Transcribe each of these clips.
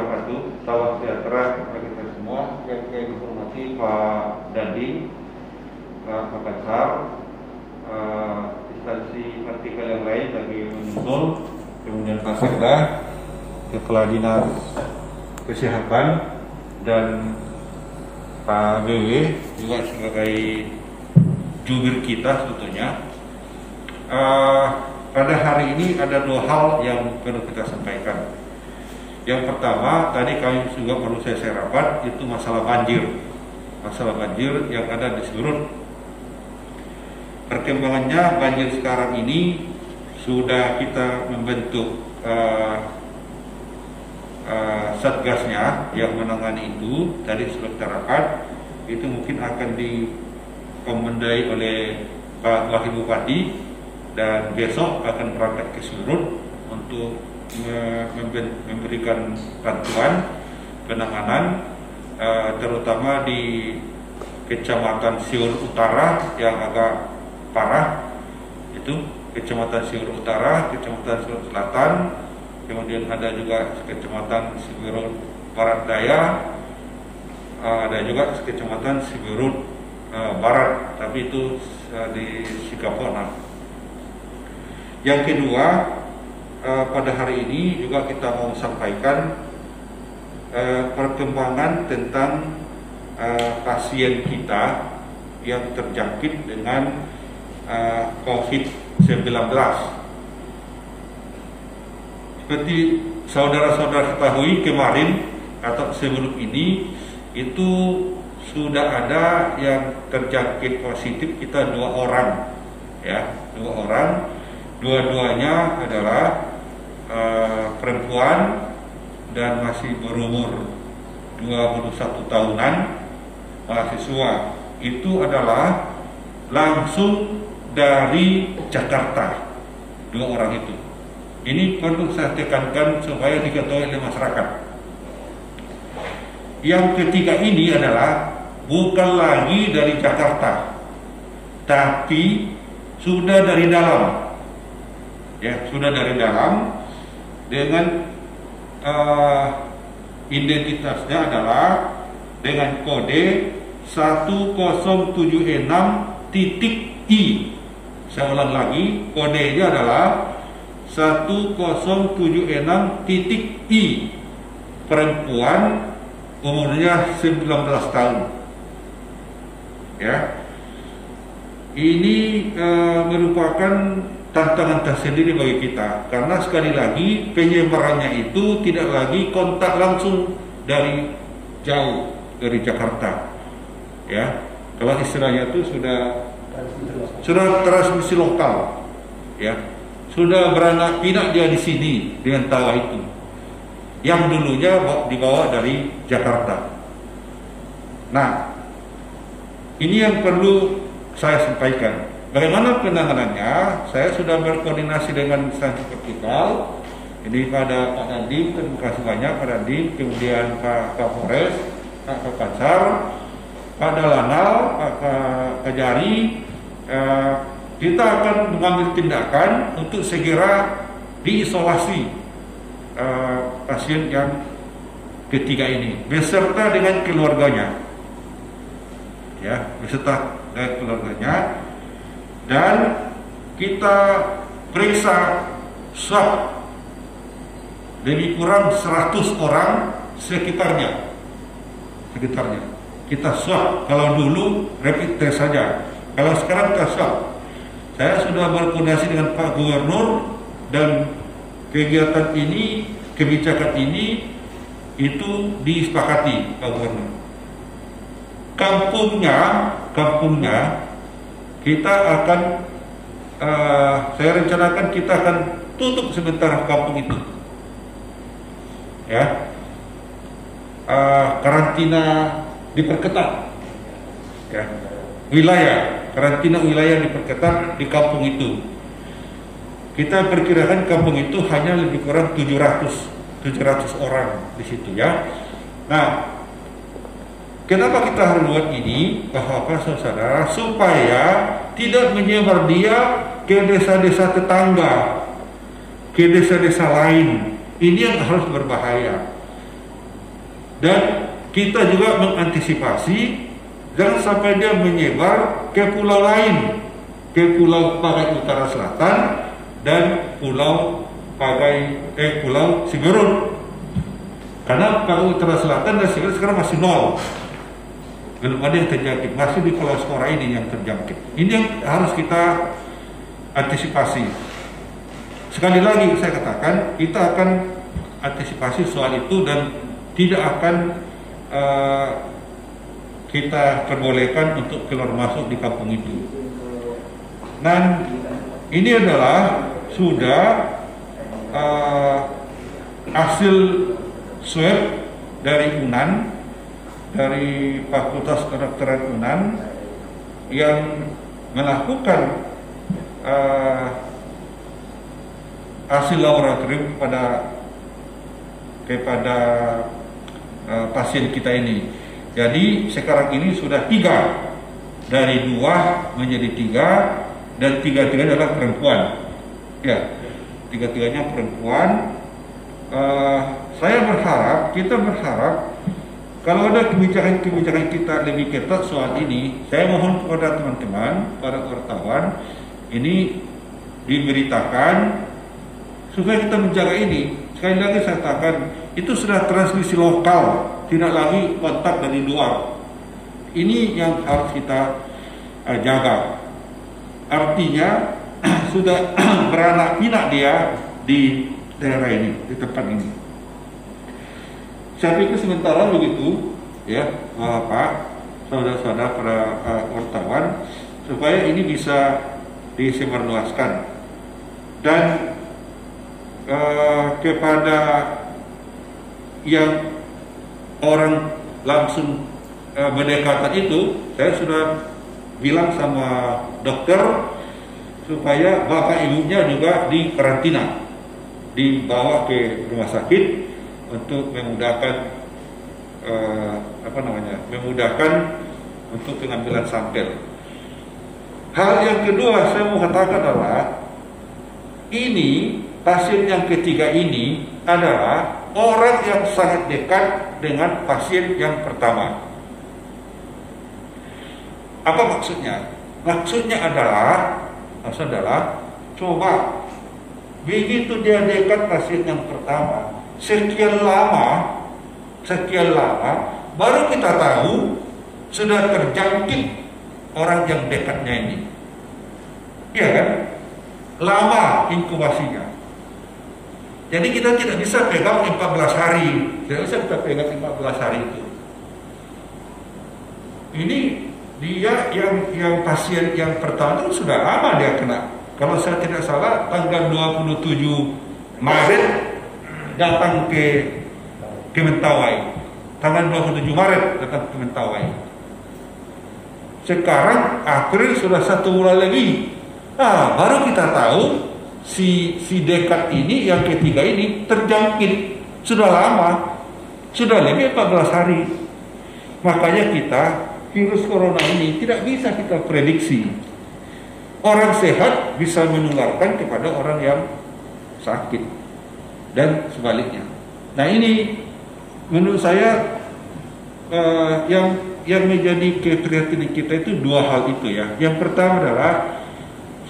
wabarakatuh. Salam sejahtera kepada kita semua. Yang saya hormati Pak Dandi, Pak Kansar, instansi vertikal yang lain bagi menyusul, kemudian Pak Sekda, Kepala Dinas Kesehatan, dan Pak BW juga sebagai jubir kita sebetulnya. Pada hari ini ada dua hal yang perlu kita sampaikan. Yang pertama, tadi kami juga perlu saya rapat, itu masalah banjir. Masalah banjir yang ada di seluruh. Perkembangannya banjir sekarang ini sudah kita membentuk satgasnya yang menangani itu. Tadi sudah kita rapat, itu mungkin akan dikomandai oleh Pak Wakil Bupati, dan besok akan berangkat ke seluruh untuk memberikan bantuan penanganan, terutama di Kecamatan Siur Utara yang agak parah, itu Kecamatan Siur Utara, Kecamatan Siur Selatan, kemudian ada juga Kecamatan Siberut Barat Daya, ada juga Kecamatan Siberut Barat, tapi itu di Sikapona. Yang kedua, pada hari ini juga kita mau sampaikan perkembangan tentang pasien kita yang terjangkit dengan COVID-19. Seperti saudara-saudara ketahui, kemarin atau sebelum ini itu sudah ada yang terjangkit positif kita 2 orang, ya, 2 orang. Dua-duanya adalah perempuan dan masih berumur 21 tahunan, mahasiswa. Itu adalah langsung dari Jakarta, 2 orang itu. Ini perlu saya tekankan supaya diketahui oleh masyarakat. Yang ketiga ini adalah bukan lagi dari Jakarta, tapi sudah dari dalam. Ya, sudah dari dalam, dengan identitasnya adalah dengan kode 1076.I. Saya ulang lagi, kodenya adalah 1076.I. Perempuan, umurnya 19 tahun. Ya. Ini merupakan tantangan tersendiri bagi kita, karena sekali lagi penyebarannya itu tidak lagi kontak langsung dari jauh dari Jakarta, ya. Kalau istilahnya itu sudah transmisi lokal, ya, sudah beranak pinak dia di sini dengan tawa itu, yang dulunya dibawa dari Jakarta. Nah, ini yang perlu saya sampaikan. Bagaimana penanganannya? Saya sudah berkoordinasi dengan instansi vertikal. Ini pada Pak Dandim, terima kasih banyak Pak Dandim, kemudian Pak Kapolres, Pak Kansar, Pak Dalanal, Pak Kajari. Kita akan mengambil tindakan untuk segera diisolasi pasien yang ketiga ini, beserta dengan keluarganya, ya, beserta dengan keluarganya. Dan kita periksa swab lebih kurang 100 orang sekitarnya. Kita swab. Kalau dulu rapid test saja, kalau sekarang kita swab. Saya sudah berkoordinasi dengan Pak Gubernur, dan kegiatan ini, kebijakan ini itu disepakati Pak Gubernur. Kampungnya kita akan, saya rencanakan kita akan tutup sebentar kampung itu, ya. Karantina diperketat, ya. Karantina wilayah diperketat di kampung itu. Kita perkirakan kampung itu hanya lebih kurang 700 orang di situ, ya. Nah, kenapa kita harus buat ini? Bahwa saudara, supaya tidak menyebar dia ke desa-desa tetangga, ke desa-desa lain. Ini yang harus berbahaya. Dan kita juga mengantisipasi jangan sampai dia menyebar ke pulau lain, ke Pulau Pagai Utara Selatan dan Pulau Siberut. Karena Pagai Utara Selatan dan Siberut sekarang masih nol, belum ada yang terjangkit, masih di Pulau Skora ini yang terjangkit. Ini yang harus kita antisipasi. Sekali lagi saya katakan, kita akan antisipasi soal itu dan tidak akan kita perbolehkan untuk keluar masuk di kampung itu. Dan ini adalah sudah hasil swab dari UNAN, dari Fakultas Kedokteran UNAN yang melakukan hasil laboratorium kepada pasien kita ini. Jadi sekarang ini sudah 3, dari 2 menjadi 3, dan 3-tiganya adalah perempuan. Ya, 3-tiganya perempuan. Kita berharap kalau ada kebijakan kita lebih ketat soal ini, saya mohon kepada teman-teman, para wartawan, ini diberitakan supaya kita menjaga ini. Sekali lagi saya katakan, itu sudah transmisi lokal, tidak lagi kontak dari luar. Ini yang harus kita jaga. Artinya sudah beranak pinak dia di daerah ini, di tempat ini. Saya pikir sementara begitu, ya, Pak, saudara-saudara para wartawan, supaya ini bisa disebarluaskan. Dan kepada yang orang langsung berdekatan itu, saya sudah bilang sama dokter supaya bapak ibunya juga dikarantina, dibawa ke rumah sakit untuk memudahkan memudahkan untuk pengambilan sampel. Hal yang kedua saya mau katakan adalah ini pasien yang ketiga ini adalah orang yang sangat dekat dengan pasien yang pertama. Apa maksudnya? Maksudnya adalah coba begitu dia dekat pasien yang pertama, sekian lama baru kita tahu sudah terjangkit orang yang dekatnya ini. Iya kan? Lama inkubasinya. Jadi kita tidak bisa pegang 14 hari. Tidak bisa kita pegang 14 hari itu. Ini dia yang pasien yang pertama itu sudah lama dia kena. Kalau saya tidak salah tanggal 27 Maret datang ke Mentawai. Tanggal 27 Maret datang ke Mentawai. Sekarang April sudah 1 bulan lagi. Baru kita tahu si dekat ini yang ketiga ini terjangkit sudah lama, sudah lebih 14 hari. Makanya virus corona ini tidak bisa kita prediksi. Orang sehat bisa menularkan kepada orang yang sakit dan sebaliknya. Nah ini menurut saya yang menjadi keprihatinan kita itu 2 hal itu ya. Yang pertama adalah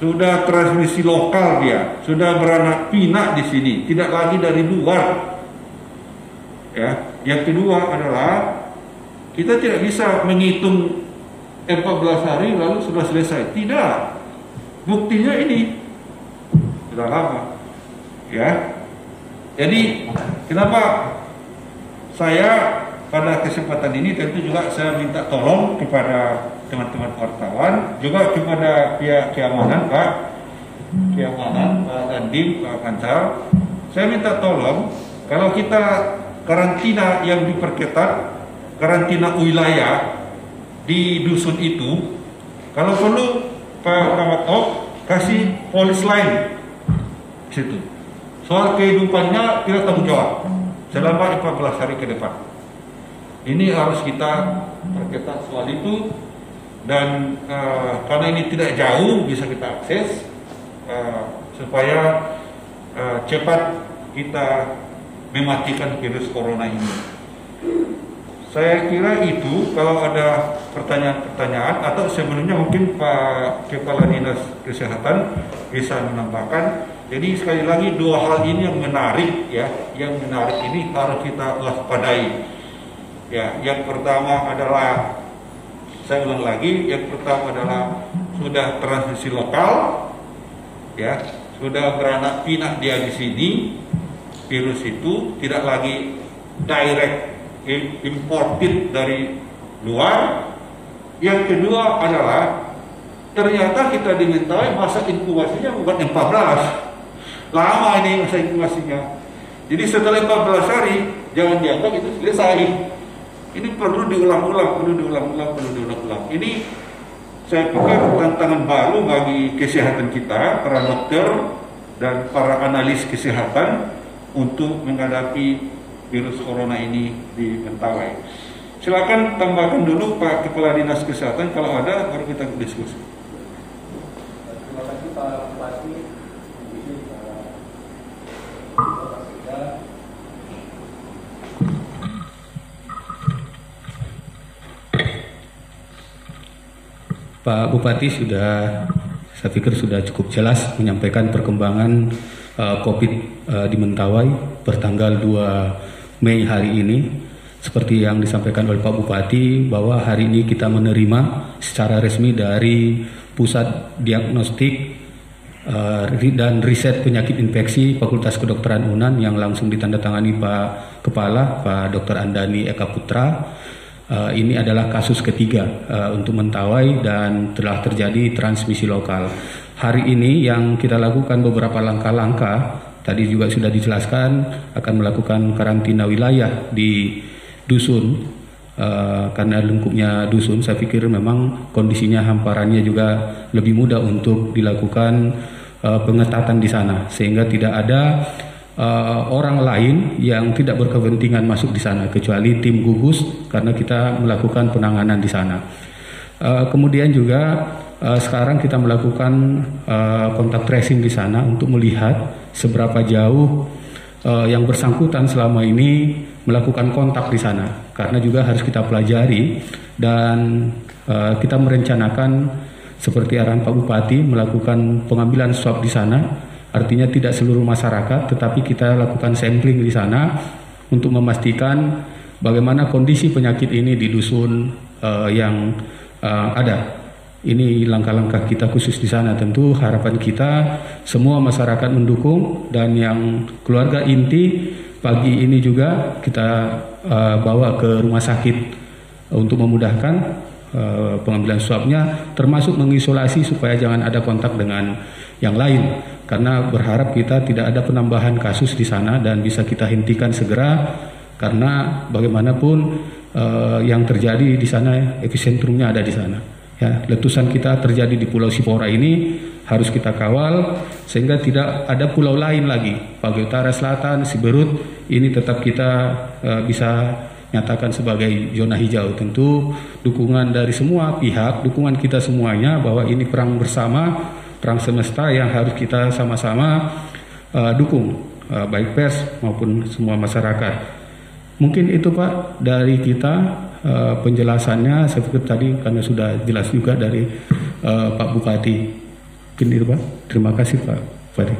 sudah transmisi lokal dia, sudah beranak pinak di sini, tidak lagi dari luar. Ya, yang kedua adalah kita tidak bisa menghitung 14 hari lalu sudah selesai. Tidak. Buktinya ini sudah lama. Ya. Jadi, kenapa saya pada kesempatan ini tentu juga saya minta tolong kepada teman-teman wartawan, juga kepada pihak keamanan, Pak Dandim, Pak Pancal, saya minta tolong kalau kita karantina yang diperketat, karantina wilayah di dusun itu, kalau perlu Pak Kamatop kasih polis lain di situ. Soal kehidupannya kita tanggung jawab selama 14 hari ke depan. Ini harus kita perketat soal itu. Dan karena ini tidak jauh bisa kita akses, supaya cepat kita mematikan virus corona ini. Saya kira itu, kalau ada pertanyaan-pertanyaan atau sebelumnya mungkin Pak Kepala Dinas Kesehatan bisa menambahkan. Jadi sekali lagi dua hal ini yang menarik ya, yang menarik ini harus kita waspadai. Ya, yang pertama adalah, saya ulang lagi, yang pertama adalah sudah transmisi lokal, ya, sudah beranak pinak dia di sini, virus itu tidak lagi direct imported dari luar. Yang kedua adalah ternyata kita di Mentawai masa inkubasinya bukan 14, lama ini masa inkubasinya. Jadi setelah 14 hari jangan dianggap itu selesai. Ini perlu diulang-ulang. Ini saya pikir tantangan baru bagi kesehatan kita, para dokter dan para analis kesehatan untuk menghadapi virus corona ini di Mentawai. Silakan tambahkan dulu Pak Kepala Dinas Kesehatan, kalau ada baru kita diskusi. Terima kasih Pak Bupati. Pak Bupati saya pikir sudah cukup jelas menyampaikan perkembangan COVID di Mentawai pertanggal 2 Mei hari ini. Seperti yang disampaikan oleh Pak Bupati, bahwa hari ini kita menerima secara resmi dari Pusat Diagnostik dan Riset Penyakit Infeksi Fakultas Kedokteran UNAN yang langsung ditandatangani Pak Kepala, Pak Dr. Andani Eka Putra. Ini adalah kasus ketiga untuk Mentawai dan telah terjadi transmisi lokal. Hari ini yang kita lakukan beberapa langkah-langkah, tadi juga sudah dijelaskan, akan melakukan karantina wilayah di dusun. Karena lingkupnya dusun, saya pikir memang kondisinya hamparannya juga lebih mudah untuk dilakukan pengetatan di sana, sehingga tidak ada orang lain yang tidak berkepentingan masuk di sana kecuali tim gugus, karena kita melakukan penanganan di sana. Kemudian juga sekarang kita melakukan kontak tracing di sana untuk melihat seberapa jauh yang bersangkutan selama ini melakukan kontak di sana, karena juga harus kita pelajari dan kita merencanakan seperti arahan Pak Bupati melakukan pengambilan swab di sana. Artinya tidak seluruh masyarakat, tetapi kita lakukan sampling di sana untuk memastikan bagaimana kondisi penyakit ini di dusun yang ada. Ini langkah-langkah kita khusus di sana. Tentu harapan kita semua masyarakat mendukung, dan yang keluarga inti pagi ini juga kita bawa ke rumah sakit untuk memudahkan pengambilan swabnya, termasuk mengisolasi supaya jangan ada kontak dengan yang lain. Karena berharap kita tidak ada penambahan kasus di sana dan bisa kita hentikan segera, karena bagaimanapun yang terjadi di sana epicentrumnya ada di sana. Ya, letusan kita terjadi di Pulau Sipora ini harus kita kawal sehingga tidak ada pulau lain lagi. Pagai Utara, Selatan, Siberut ini tetap kita bisa nyatakan sebagai zona hijau. Tentu dukungan dari semua pihak, dukungan kita semuanya bahwa ini perang bersama, perang semesta yang harus kita sama-sama dukung, baik pers maupun semua masyarakat. Mungkin itu Pak dari kita penjelasannya. Saya pikir tadi karena sudah jelas juga dari Pak Bupati. Mungkin itu Pak. Terima kasih Pak Bupati.